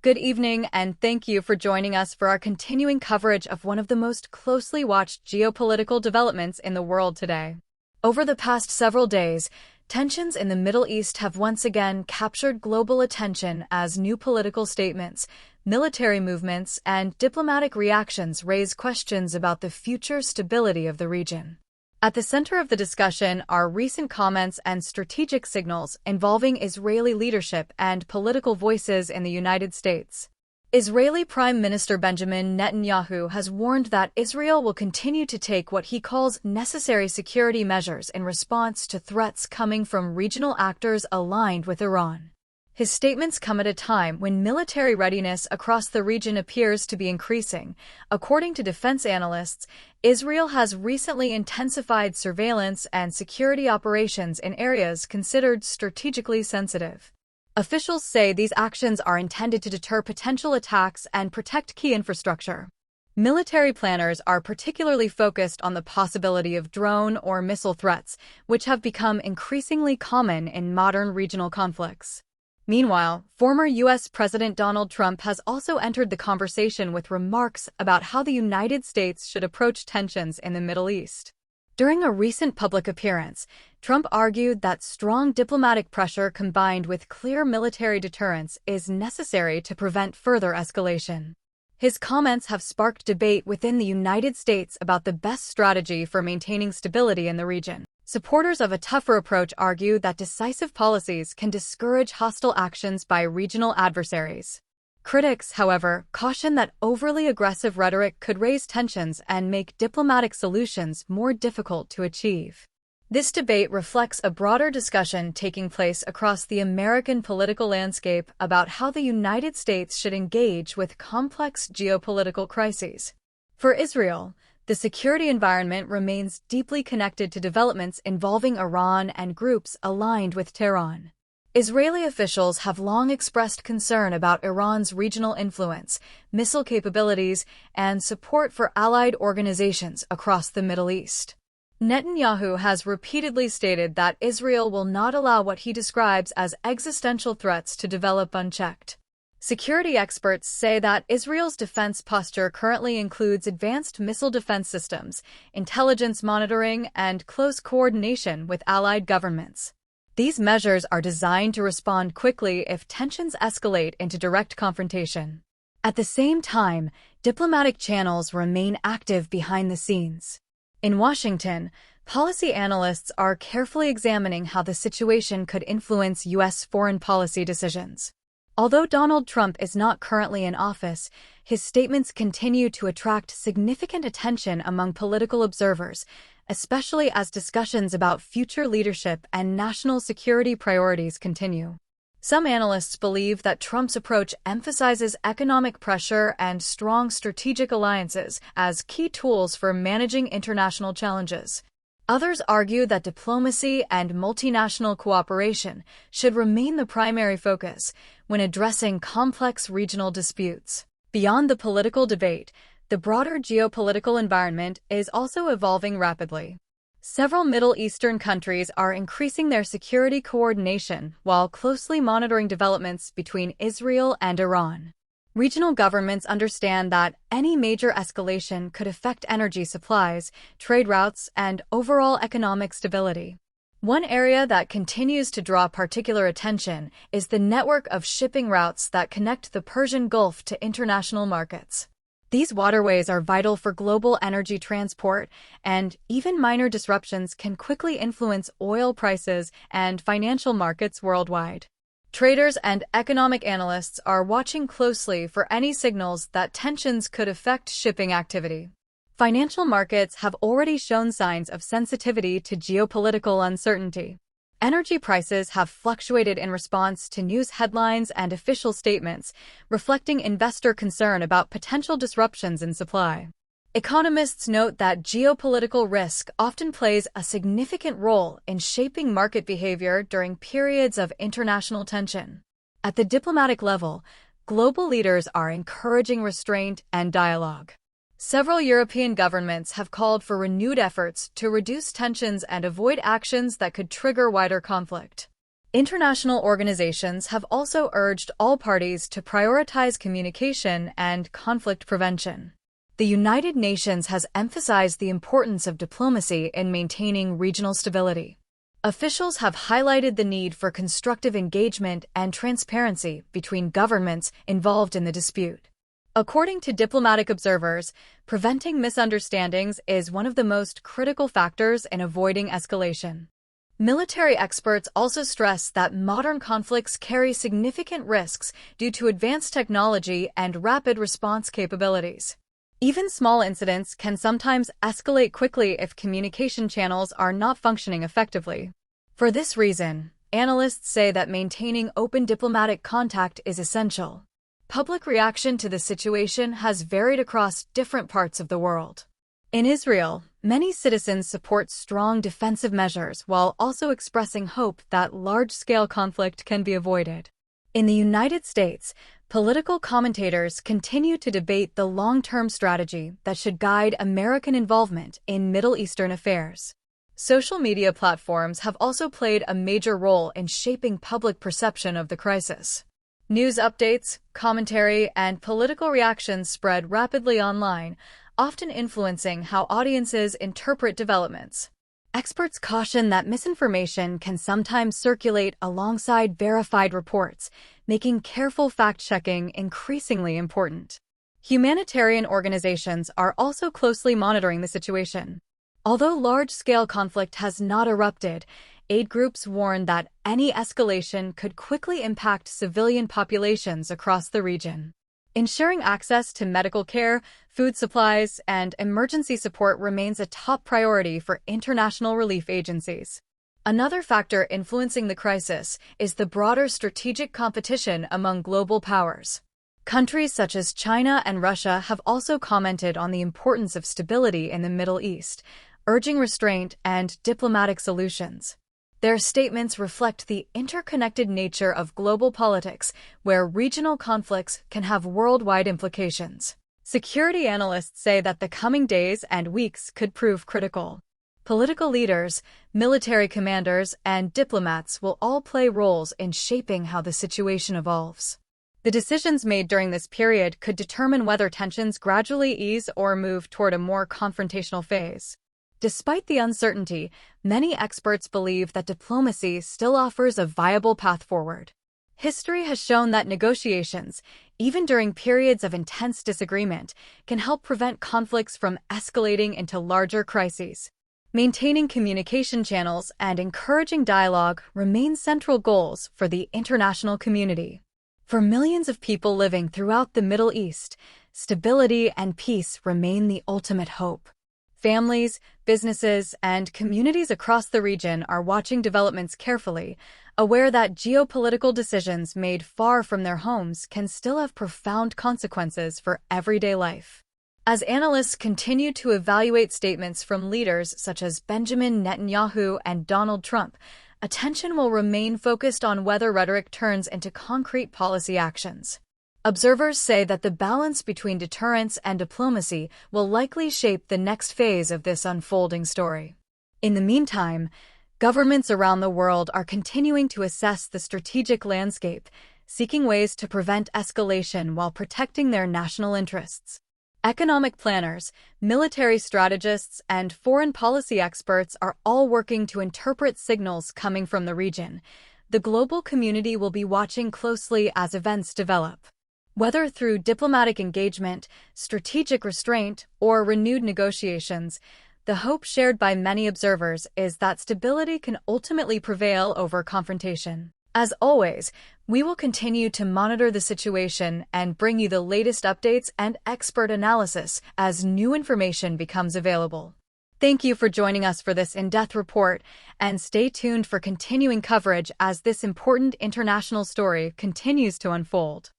Good evening, and thank you for joining us for our continuing coverage of one of the most closely watched geopolitical developments in the world today. Over the past several days, tensions in the Middle East have once again captured global attention as new political statements, military movements, and diplomatic reactions raise questions about the future stability of the region. At the center of the discussion are recent comments and strategic signals involving Israeli leadership and political voices in the United States. Israeli Prime Minister Benjamin Netanyahu has warned that Israel will continue to take what he calls necessary security measures in response to threats coming from regional actors aligned with Iran. His statements come at a time when military readiness across the region appears to be increasing. According to defense analysts, Israel has recently intensified surveillance and security operations in areas considered strategically sensitive. Officials say these actions are intended to deter potential attacks and protect key infrastructure. Military planners are particularly focused on the possibility of drone or missile threats, which have become increasingly common in modern regional conflicts. Meanwhile, former U.S. President Donald Trump has also entered the conversation with remarks about how the United States should approach tensions in the Middle East. During a recent public appearance, Trump argued that strong diplomatic pressure combined with clear military deterrence is necessary to prevent further escalation. His comments have sparked debate within the United States about the best strategy for maintaining stability in the region. Supporters of a tougher approach argue that decisive policies can discourage hostile actions by regional adversaries. Critics, however, caution that overly aggressive rhetoric could raise tensions and make diplomatic solutions more difficult to achieve. This debate reflects a broader discussion taking place across the American political landscape about how the United States should engage with complex geopolitical crises. For Israel, the security environment remains deeply connected to developments involving Iran and groups aligned with Tehran. Israeli officials have long expressed concern about Iran's regional influence, missile capabilities, and support for allied organizations across the Middle East. Netanyahu has repeatedly stated that Israel will not allow what he describes as existential threats to develop unchecked. Security experts say that Israel's defense posture currently includes advanced missile defense systems, intelligence monitoring, and close coordination with allied governments. These measures are designed to respond quickly if tensions escalate into direct confrontation. At the same time, diplomatic channels remain active behind the scenes. In Washington, policy analysts are carefully examining how the situation could influence U.S. foreign policy decisions. Although Donald Trump is not currently in office, his statements continue to attract significant attention among political observers, especially as discussions about future leadership and national security priorities continue. Some analysts believe that Trump's approach emphasizes economic pressure and strong strategic alliances as key tools for managing international challenges. Others argue that diplomacy and multinational cooperation should remain the primary focus when addressing complex regional disputes. Beyond the political debate, the broader geopolitical environment is also evolving rapidly. Several Middle Eastern countries are increasing their security coordination while closely monitoring developments between Israel and Iran. Regional governments understand that any major escalation could affect energy supplies, trade routes, and overall economic stability. One area that continues to draw particular attention is the network of shipping routes that connect the Persian Gulf to international markets. These waterways are vital for global energy transport, and even minor disruptions can quickly influence oil prices and financial markets worldwide. Traders and economic analysts are watching closely for any signals that tensions could affect shipping activity. Financial markets have already shown signs of sensitivity to geopolitical uncertainty. Energy prices have fluctuated in response to news headlines and official statements, reflecting investor concern about potential disruptions in supply. Economists note that geopolitical risk often plays a significant role in shaping market behavior during periods of international tension. At the diplomatic level, global leaders are encouraging restraint and dialogue. Several European governments have called for renewed efforts to reduce tensions and avoid actions that could trigger wider conflict. International organizations have also urged all parties to prioritize communication and conflict prevention. The United Nations has emphasized the importance of diplomacy in maintaining regional stability. Officials have highlighted the need for constructive engagement and transparency between governments involved in the dispute. According to diplomatic observers, preventing misunderstandings is one of the most critical factors in avoiding escalation. Military experts also stress that modern conflicts carry significant risks due to advanced technology and rapid response capabilities. Even small incidents can sometimes escalate quickly if communication channels are not functioning effectively. For this reason, analysts say that maintaining open diplomatic contact is essential. Public reaction to the situation has varied across different parts of the world. In Israel, many citizens support strong defensive measures while also expressing hope that large-scale conflict can be avoided. In the United States, political commentators continue to debate the long-term strategy that should guide American involvement in Middle Eastern affairs. Social media platforms have also played a major role in shaping public perception of the crisis. News updates, commentary, and political reactions spread rapidly online, often influencing how audiences interpret developments. Experts caution that misinformation can sometimes circulate alongside verified reports, making careful fact-checking increasingly important. Humanitarian organizations are also closely monitoring the situation. Although large-scale conflict has not erupted, aid groups warn that any escalation could quickly impact civilian populations across the region. Ensuring access to medical care, food supplies, and emergency support remains a top priority for international relief agencies. Another factor influencing the crisis is the broader strategic competition among global powers. Countries such as China and Russia have also commented on the importance of stability in the Middle East, urging restraint and diplomatic solutions. Their statements reflect the interconnected nature of global politics, where regional conflicts can have worldwide implications. Security analysts say that the coming days and weeks could prove critical. Political leaders, military commanders, and diplomats will all play roles in shaping how the situation evolves. The decisions made during this period could determine whether tensions gradually ease or move toward a more confrontational phase. Despite the uncertainty, many experts believe that diplomacy still offers a viable path forward. History has shown that negotiations, even during periods of intense disagreement, can help prevent conflicts from escalating into larger crises. Maintaining communication channels and encouraging dialogue remain central goals for the international community. For millions of people living throughout the Middle East, stability and peace remain the ultimate hope. Families, businesses, and communities across the region are watching developments carefully, aware that geopolitical decisions made far from their homes can still have profound consequences for everyday life. As analysts continue to evaluate statements from leaders such as Benjamin Netanyahu and Donald Trump, attention will remain focused on whether rhetoric turns into concrete policy actions. Observers say that the balance between deterrence and diplomacy will likely shape the next phase of this unfolding story. In the meantime, governments around the world are continuing to assess the strategic landscape, seeking ways to prevent escalation while protecting their national interests. Economic planners, military strategists, and foreign policy experts are all working to interpret signals coming from the region. The global community will be watching closely as events develop. Whether through diplomatic engagement, strategic restraint, or renewed negotiations, the hope shared by many observers is that stability can ultimately prevail over confrontation. As always, we will continue to monitor the situation and bring you the latest updates and expert analysis as new information becomes available. Thank you for joining us for this in-depth report, and stay tuned for continuing coverage as this important international story continues to unfold.